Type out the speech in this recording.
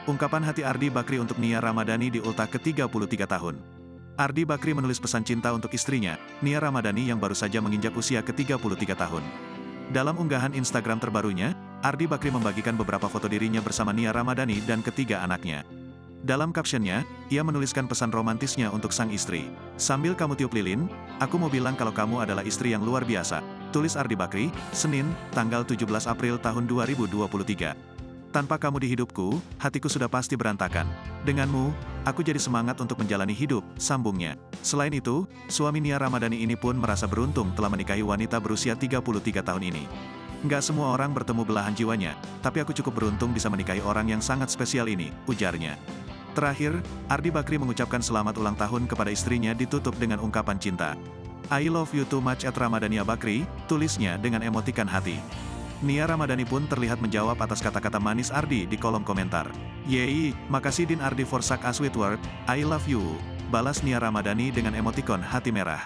Ungkapan hati Ardi Bakri untuk Nia Ramadhani di ultah ke-33 tahun. Ardi Bakri menulis pesan cinta untuk istrinya, Nia Ramadhani yang baru saja menginjak usia ke-33 tahun. Dalam unggahan Instagram terbarunya, Ardi Bakri membagikan beberapa foto dirinya bersama Nia Ramadhani dan ketiga anaknya. Dalam captionnya, ia menuliskan pesan romantisnya untuk sang istri. "Sambil kamu tiup lilin, aku mau bilang kalau kamu adalah istri yang luar biasa," tulis Ardi Bakri, Senin, tanggal 17 April tahun 2023. "Tanpa kamu di hidupku, hatiku sudah pasti berantakan. Denganmu, aku jadi semangat untuk menjalani hidup," sambungnya. Selain itu, suami Nia Ramadhani ini pun merasa beruntung telah menikahi wanita berusia 33 tahun ini. "Nggak semua orang bertemu belahan jiwanya, tapi aku cukup beruntung bisa menikahi orang yang sangat spesial ini," ujarnya. Terakhir, Ardi Bakri mengucapkan selamat ulang tahun kepada istrinya ditutup dengan ungkapan cinta. "I love you too much at Ramadhania Bakri," tulisnya dengan emotikan hati. Nia Ramadhani pun terlihat menjawab atas kata-kata manis Ardi di kolom komentar. "Yeay, makasih Din Ardi for such a sweet word, I love you," balas Nia Ramadhani dengan emotikon hati merah.